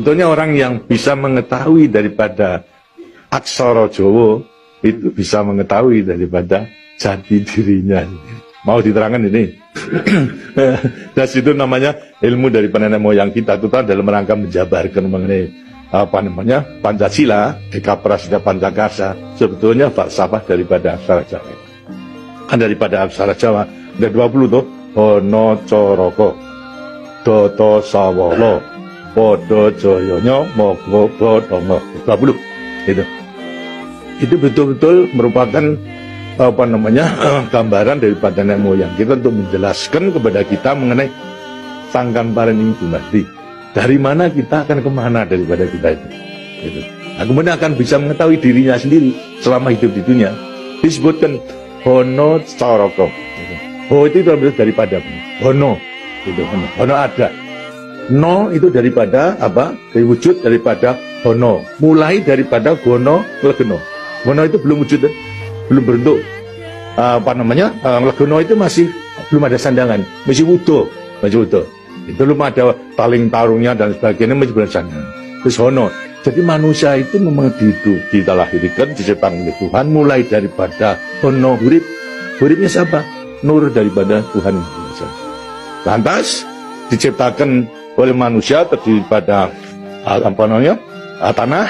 Sebetulnya orang yang bisa mengetahui daripada aksara Jawa itu bisa mengetahui daripada jati dirinya. Mau diterangkan ini? Dan itu namanya ilmu dari nenek moyang kita itu dalam rangka menjabarkan mengenai Pancasila, Eka Prasida Pancakarsa. Sebetulnya falsafah daripada aksara Jawa. Daripada aksara Jawa ada 20 tuh. Ono Coroko, Doto Sawolo, Podo Joyonya, Mogo Bodongo. 20 itu betul-betul merupakan gambaran daripada nenek moyang kita untuk menjelaskan kepada kita mengenai sangkan paring dumadi. Dari mana kita akan kemana daripada kita itu. Nah, kemudian akan bisa mengetahui dirinya sendiri selama hidup di dunia. Disebutkan Hono Coroko. Ho itu daripada Hono, Hono ada. No itu daripada apa? Dari wujud daripada Hono. Mulai daripada Gono Legeno. Gono itu belum wujud, belum berbentuk. Legono itu masih belum ada sandangan, masih utuh, Itu belum ada taling tarungnya dan sebagainya, masih belum sandangan. Terus Hono. Jadi manusia itu memang dilahirkan, diciptakan oleh Tuhan mulai daripada Hono hurip. Huripnya siapa? Nur daripada Tuhan. Lantas diciptakan oleh manusia terdiri pada tanah,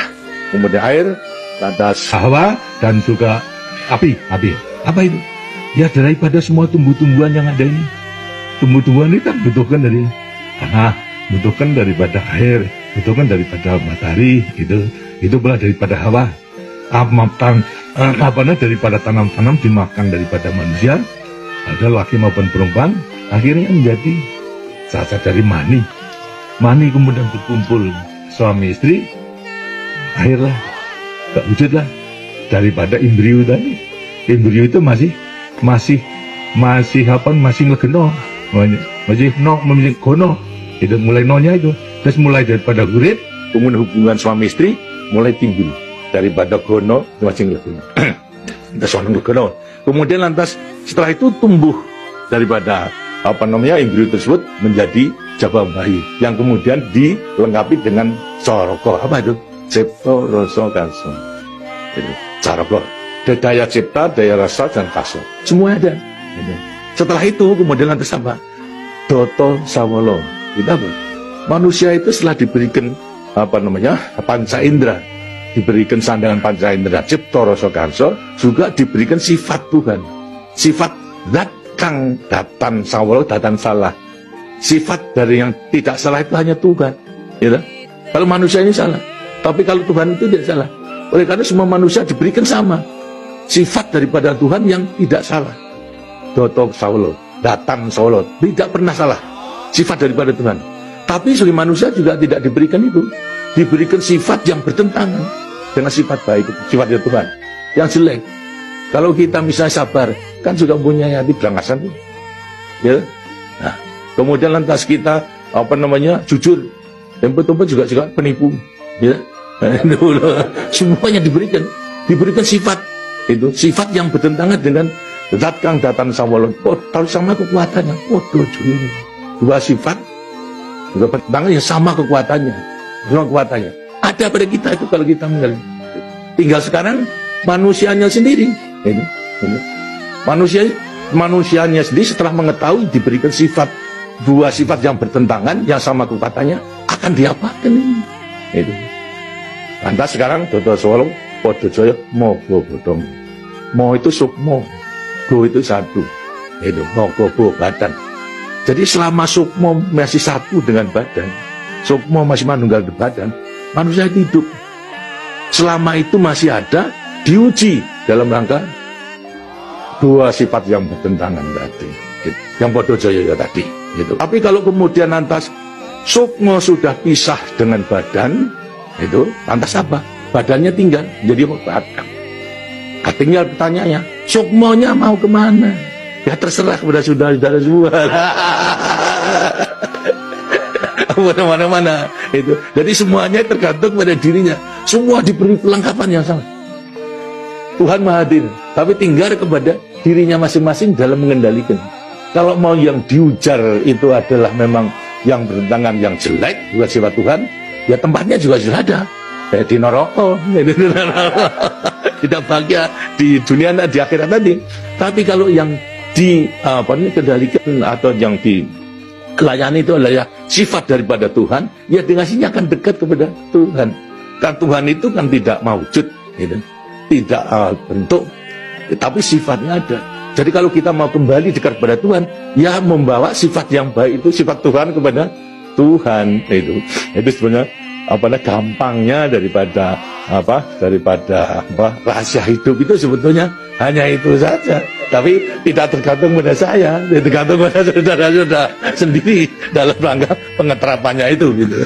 kemudian air, lantas hawa dan juga api. Apa itu? Ya daripada semua tumbuh-tumbuhan yang ada ini. Tumbuh-tumbuhan ini kan butuhkan dari tanah, butuhkan daripada air, butuhkan daripada matahari, itu pula daripada hawa. Daripada tanam-tanam dimakan daripada manusia. Ada laki maupun perempuan, akhirnya menjadi sasa dari mani. Mani kemudian berkumpul suami istri, akhirnya tak wujudlah daripada embrio tadi. Embrio itu masih legeno, masih gono. Itu mulai nonya itu, terus mulai daripada urip, kemudian hubungan suami istri mulai timbul daripada gono masih legeno. Legeno. Kemudian lantas setelah itu tumbuh daripada embrio tersebut menjadi jabang bayi yang kemudian dilengkapi dengan coroko. Apa itu? Cipta rasa kaso. Coroko. Daya cipta, daya rasa dan kaso. Semua ada. Setelah itu kemudian lantas apa? Doto Sawolo. Itu apa? Manusia itu setelah diberikan panca indera, diberikan sandangan panca indera cipta rasa karso, juga diberikan sifat Tuhan, sifat zat kang datan sawolo, datan salah. Sifat dari yang tidak salah itu hanya Tuhan, ya. Kalau manusia ini salah, tapi kalau Tuhan itu tidak salah. Oleh karena semua manusia diberikan sama sifat daripada Tuhan yang tidak salah. Doto sawolo, datan sawolo, tidak pernah salah sifat daripada Tuhan. Tapi sebagai manusia juga tidak diberikan itu, diberikan sifat yang bertentangan dengan sifat baik, sifatnya Tuhan yang jelek. Kalau kita misalnya sabar, kan juga punya hati berangasan tuh, ya. Nah, kemudian lantas kita jujur, yang betul-betul juga penipu, ya. Semuanya diberikan sifat itu, sifat yang bertentangan dengan zat kang datan sawolo. Oh, tahu sama kekuatannya. Oh, dua sifat juga bertentangan yang sama kekuatannya, ada pada kita itu kalau kita mengerti. Tinggal sekarang manusianya sendiri, manusianya sendiri setelah mengetahui diberikan dua sifat yang bertentangan yang sama kekuatannya, akan diapakan ini? Itu. Lantas sekarang Dodo Sawolo, Podo Joyo, Mogo Bodong. Mo itu sukmo, go itu satu, itu mogo bo badan. Jadi selama sukmo masih satu dengan badan, sukmo masih manunggal di badan, manusia hidup. Selama itu masih ada, diuji dalam rangka dua sifat yang bertentangan tadi, yang Podo Joyo tadi. Gitu. Tapi kalau kemudian lantas sukmo sudah pisah dengan badan, itu lantas apa? Badannya tinggal jadi badan. Tinggal pertanyaannya, sukmonya mau kemana? Ya terserah kepada saudara-saudara semua. Mana-mana itu. Jadi semuanya tergantung pada dirinya. Semua diberi kelengkapan yang sama. Tuhan Maha Hadir, tapi tinggal kepada dirinya masing-masing dalam mengendalikan. Kalau mau yang diujar itu adalah memang yang bertentangan, yang jelek, bukan sifat Tuhan, ya tempatnya juga sudah ada. Di neraka, tidak bahagia di dunia di akhirat tadi. Tapi kalau yang dikendalikan atau yang dilayani itu adalah sifat daripada Tuhan, ya dikasihnya akan dekat kepada Tuhan. Karena Tuhan itu kan tidak mewujud, gitu. Tidak bentuk, tapi sifatnya ada. Jadi kalau kita mau kembali dekat kepada Tuhan, ya membawa sifat yang baik itu, sifat Tuhan kepada Tuhan itu sebenarnya gampangnya daripada rahasia hidup itu sebetulnya hanya itu saja. Tapi tidak tergantung pada saya, tergantung pada saudara-saudara sendiri dalam rangka pengeterapannya itu, gitu.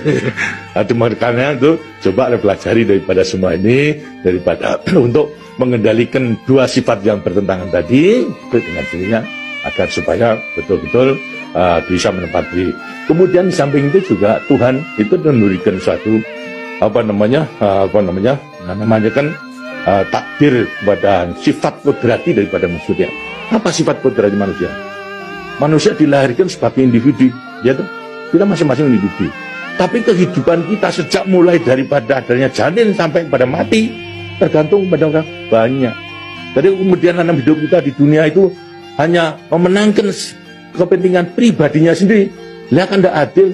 Makanya itu coba pelajari daripada semua ini, daripada untuk mengendalikan dua sifat yang bertentangan tadi dengan dirinya, agar supaya betul-betul bisa menempati. Kemudian di samping itu juga Tuhan itu memberikan suatu takdir kepada sifat kodrati daripada manusia. Apa sifat kodrati manusia? Manusia dilahirkan sebagai individu, ya toh? Kita masing-masing individu. Tapi kehidupan kita sejak mulai daripada adanya janin sampai pada mati tergantung pada orang banyak. Jadi kemudian dalam hidup kita di dunia itu hanya memenangkan kepentingan pribadinya sendiri. Ini akan tidak adil.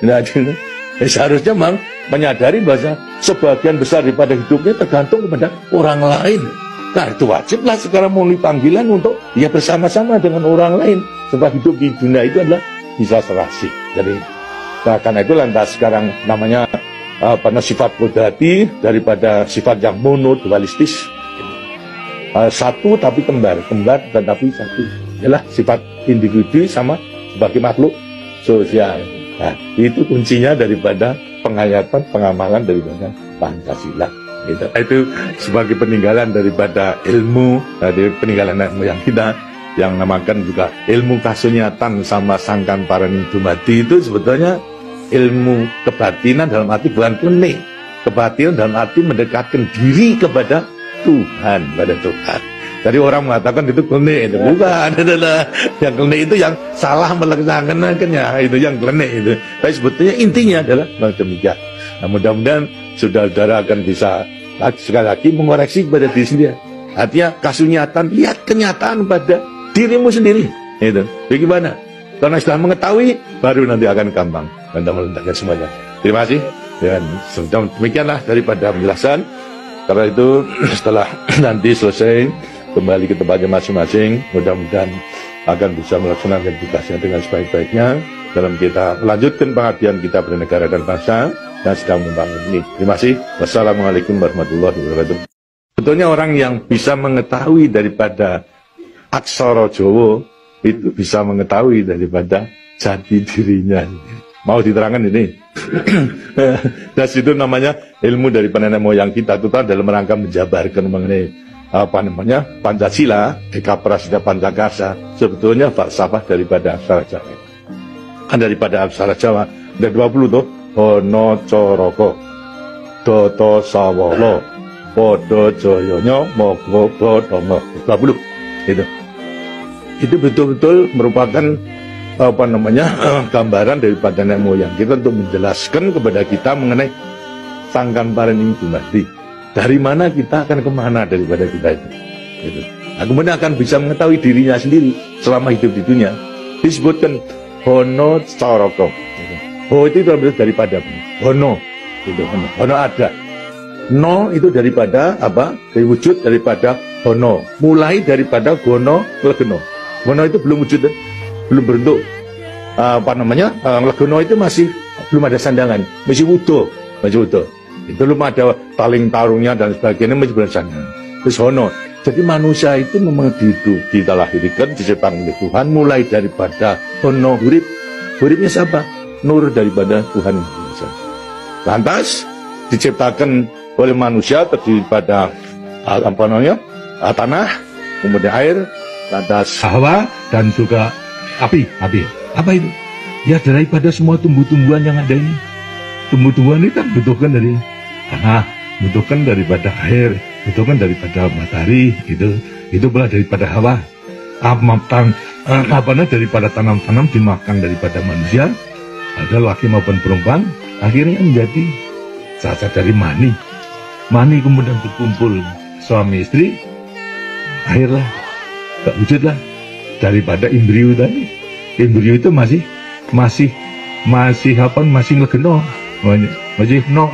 Tidak adil. Seharusnya memang menyadari bahwa sebagian besar daripada hidupnya tergantung kepada orang lain. Nah itu wajiblah sekarang memenuhi panggilan untuk ya bersama-sama dengan orang lain. Sebab hidup di dunia itu adalah bisa serasi. Jadi karena itu lantas sekarang namanya sifat kodrati daripada sifat yang monodualistis. Satu tapi kembar tetapi satu. Ialah sifat individu sama sebagai makhluk sosial. Nah, itu kuncinya daripada penghayatan, pengamalan daripada Pancasila. Itu sebagai peninggalan daripada ilmu, dari peninggalan moyang kita yang namakan juga ilmu kasunyatan sama sangkan paraning dumadi. Itu sebetulnya ilmu kebatinan dalam arti bukan klenik. Kebatinan dalam arti mendekatkan diri kepada Tuhan, pada Tuhan. Jadi orang mengatakan itu klenik, itu bukan. Yang klenik itu yang salah melaksanakannya, itu yang klenik itu. Tapi sebetulnya intinya adalah demikian. Nah, mudah-mudahan saudara-saudara akan bisa sekali lagi mengoreksi kepada diri sendiri. Artinya kasunyatan, lihat kenyataan pada dirimu sendiri. Itu. Bagaimana? Karena setelah mengetahui, baru nanti akan gampang Anda meletakkan semuanya. Terima kasih. Dan demikianlah daripada penjelasan. Karena itu setelah nanti selesai kembali ke tempatnya masing-masing, mudah-mudahan akan bisa melaksanakan tugasnya dengan sebaik-baiknya dalam kita melanjutkan pengabdian kita pada negara dan bangsa yang sedang membangun ini. Terima kasih. Wassalamualaikum warahmatullahi wabarakatuh. Sebetulnya orang yang bisa mengetahui daripada aksara Jawa itu bisa mengetahui daripada jati dirinya. Mau diterangkan ini? Dan itu namanya ilmu dari nenek moyang kita itu dalam rangka menjabarkan mengenai Pancasila, Eka Prasida Pancakarsa, sebetulnya falsafah daripada aksara Jawa. Kan daripada aksara Jawa ada 20 tuh. Hono Coroko, Doto Sawolo, Podo Joyonya, Mogo Bodomo, 20. Itu betul-betul merupakan gambaran daripada nenek moyang kita untuk menjelaskan kepada kita mengenai sangkan paraning dumadi. Dari mana kita akan kemana daripada kita itu. Gitu. Nah, kemudian akan bisa mengetahui dirinya sendiri selama hidup di dunia. Disebutkan Hono Coroko. Gitu. Ho itu daripada Hono. Gitu. Hono ada. No itu daripada apa? Dari wujud daripada Hono. Mulai daripada Gono Legeno. Gono itu belum wujud, belum berbentuk. Legono itu masih belum ada sandangan, masih wudo. Itu belum ada taling tarungnya dan sebagainya, masih belum sandangan. Terus Hono. Jadi manusia itu memang dilahirkan, diciptakan oleh Tuhan, mulai daripada Hono hurip. Huripnya siapa? Nur daripada Tuhan. Lantas diciptakan oleh manusia terdiri pada tanah, kemudian air, lantas hawa dan juga api. Apa itu? Ya daripada semua tumbuh-tumbuhan yang ada ini. Tumbuh-tumbuhan ini kan butuhkan dari tanah, butuhkan daripada air, butuhkan daripada matahari, itu pula daripada hawa. Daripada tanam-tanam dimakan daripada manusia, ada laki maupun perempuan. akhirnya menjadi cacat dari mani. Mani kemudian berkumpul suami istri, akhirnya tak wujudlah daripada embrio tadi. Embrio itu masih ngegeno,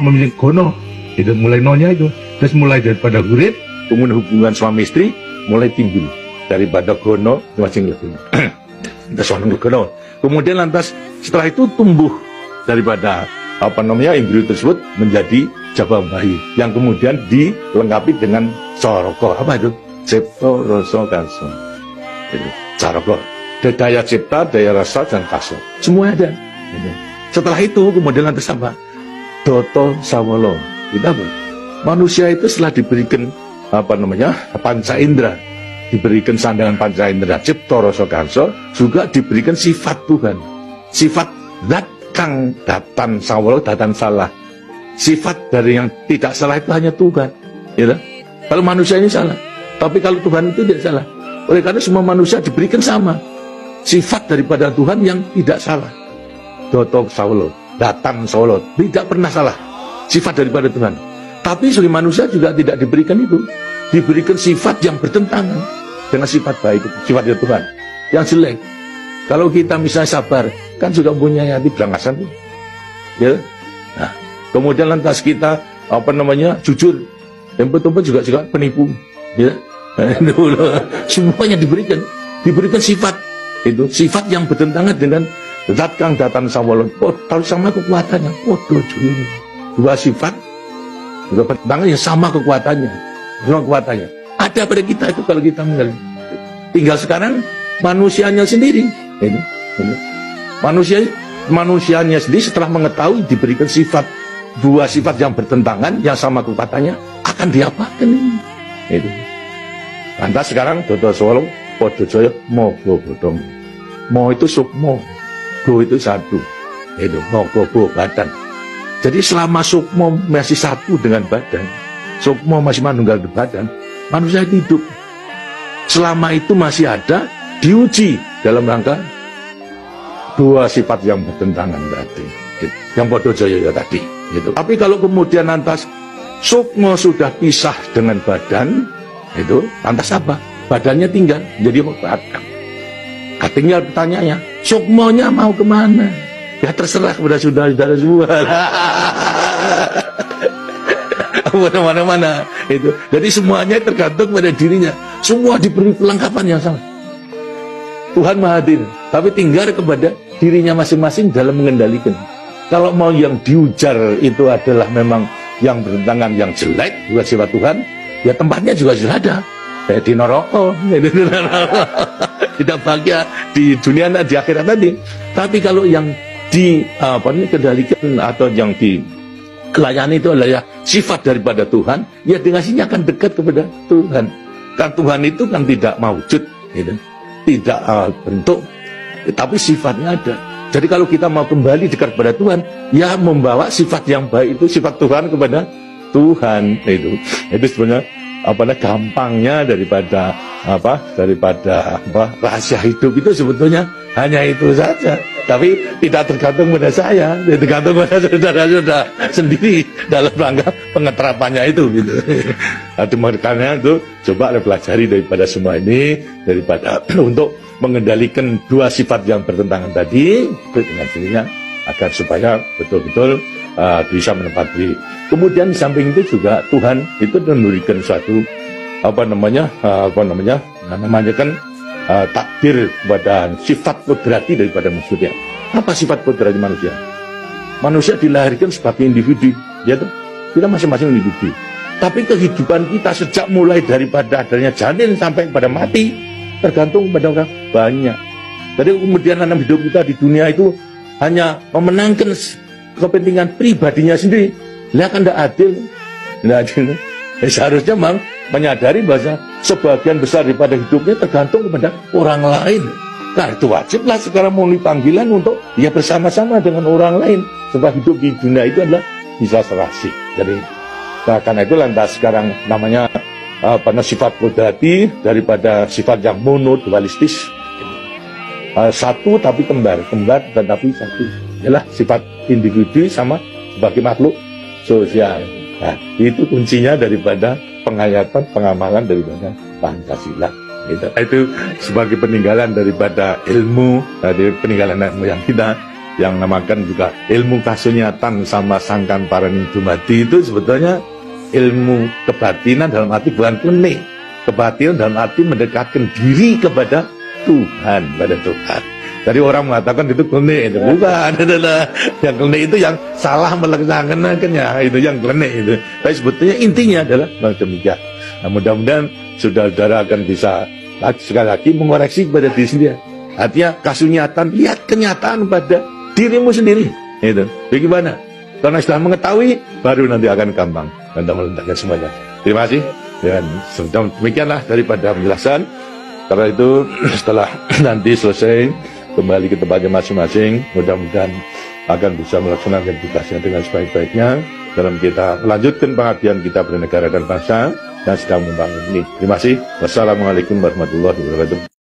masih gono. Itu mulai nonya itu, terus mulai daripada kurit, kemudian hubungan suami istri mulai timbul daripada gono masih ngegeno. Kemudian lantas setelah itu tumbuh daripada embrio tersebut menjadi jabang bayi yang kemudian dilengkapi dengan soroko. Apa itu? Cipta rasa karsa. Itu soroko. Daya cipta, daya rasa dan karsa. Semua ada. Itu. Setelah itu kemudian lantas apa? Doto sawolo. Itu apa? Manusia itu setelah diberikan panca indera, diberikan sandangan panca indera, cipta rasa karsa, juga diberikan sifat Tuhan, sifat zat kang datan sawolo, datan salah. Sifat dari yang tidak salah itu hanya Tuhan, ya. Kalau manusia ini salah, tapi kalau Tuhan itu tidak salah. Oleh karena semua manusia diberikan sama sifat daripada Tuhan yang tidak salah. Doto sawolo, datan sawolo, tidak pernah salah sifat daripada Tuhan. Tapi sebagai manusia juga tidak diberikan itu, diberikan sifat yang bertentangan dengan sifat baik, sifat dari Tuhan yang jelek. Kalau kita misalnya sabar, kan juga punya hati berangasan tuh, ya. Nah, kemudian lantas kita jujur, yang betul-betul juga penipu, ya. Semuanya diberikan sifat itu, sifat yang bertentangan dengan zat kang datan sawolo. Kalau sama kekuatannya, dua sifat juga bertentangan yang sama kekuatannya, ada pada kita itu kalau kita mengenal. Tinggal sekarang manusianya sendiri. Ini. Manusianya sendiri setelah mengetahui diberikan dua sifat yang bertentangan yang sama kekuatannya, akan diapakan ini? Itu. Lantas sekarang Dodo Solo Podo Joyo Mogo Bodong. Mo itu sukmo, go itu satu. Itu mogo bo badan. Jadi selama sukmo masih satu dengan badan, sukmo masih manunggal di badan, manusia hidup. Selama itu masih ada, diuji dalam rangka dua sifat yang bertentangan tadi, yang Podo Joyo tadi. Gitu. Tapi kalau kemudian lantas sukmo sudah pisah dengan badan, itu lantas apa? Badannya tinggal jadi batang. Tinggal pertanyaannya, sukmonya mau kemana? Ya terserah kepada saudara-saudara semua. Mana-mana itu. Jadi semuanya tergantung pada dirinya. Semua diberi perlengkapan yang sama. Tuhan Maha Hadir, tapi tinggal kepada dirinya masing-masing dalam mengendalikan. Kalau mau yang diujar itu adalah memang yang bertentangan, yang jelek, bukan sifat Tuhan, ya tempatnya juga sudah ada. Di neraka, tidak bahagia di dunia dan di akhirat tadi. Tapi kalau yang dikendalikan atau yang dilayani itu adalah sifat daripada Tuhan, ya dikasihnya akan dekat kepada Tuhan. Kan Tuhan itu kan tidak mewujud, gitu. Tidak bentuk, tapi sifatnya ada. Jadi kalau kita mau kembali dekat kepada Tuhan, ya membawa sifat yang baik itu, sifat Tuhan kepada Tuhan. Itu sebenarnya gampangnya daripada rahasia hidup itu sebetulnya hanya itu saja. Tapi tidak tergantung pada saya, tergantung pada saudara-saudara sendiri dalam rangka pengeterapannya itu, gitu. Makanya itu coba pelajari daripada semua ini, daripada untuk mengendalikan dua sifat yang bertentangan tadi dengan sendirinya, agar supaya betul-betul bisa menempati. Kemudian di samping itu juga Tuhan itu memberikan suatu takdir kepada sifat kodrati daripada manusia. Apa sifat kodrati manusia? Manusia dilahirkan sebagai individu, ya toh? Kita masing-masing individu. Tapi kehidupan kita sejak mulai daripada adanya janin sampai pada mati tergantung pada orang banyak. Jadi kemudian dalam hidup kita di dunia itu hanya memenangkan kepentingan pribadinya sendiri. Lihat kan tidak adil. Tidak adil. Seharusnya memang menyadari bahwa sebagian besar daripada hidupnya tergantung kepada orang lain. Nah itu wajiblah sekarang mulai panggilan untuk ya bersama-sama dengan orang lain. Sebab hidup di dunia itu adalah bisa serasi. Jadi karena itu lantas sekarang namanya sifat kodrati daripada sifat yang monodualistis. Satu tapi kembar tetapi satu. Ialah sifat individu sama sebagai makhluk sosial. Nah, itu kuncinya daripada penghayatan, pengamalan daripada Pancasila. Itu sebagai peninggalan daripada ilmu, dari peninggalan moyang kita yang namakan juga ilmu kasunyatan sama sangkan paran dumadi. Itu sebetulnya ilmu kebatinan dalam arti bukan klinik, kebatinan dalam arti mendekatkan diri kepada Tuhan, pada Tuhan. Jadi orang mengatakan itu klinik, itu bukan. Yang klinik itu yang salah melaksanakannya, itu yang klinik itu. Tapi sebetulnya intinya adalah demikian. Nah, mudah-mudahan saudara-saudara akan bisa sekali lagi mengoreksi kepada diri sendiri. Artinya kasunyatan, lihat kenyataan pada dirimu sendiri. Itu. Bagaimana? Karena sudah mengetahui, baru nanti akan gampang untuk meletakkan semuanya. Terima kasih. Dan demikianlah daripada penjelasan. Karena itu setelah nanti selesai kembali ke tempatnya masing-masing, mudah-mudahan akan bisa melaksanakan tugasnya dengan sebaik-baiknya dalam kita melanjutkan pengabdian kita bernegara dan bangsa dan sedang membangun ini. Terima kasih. Wassalamualaikum warahmatullahi wabarakatuh.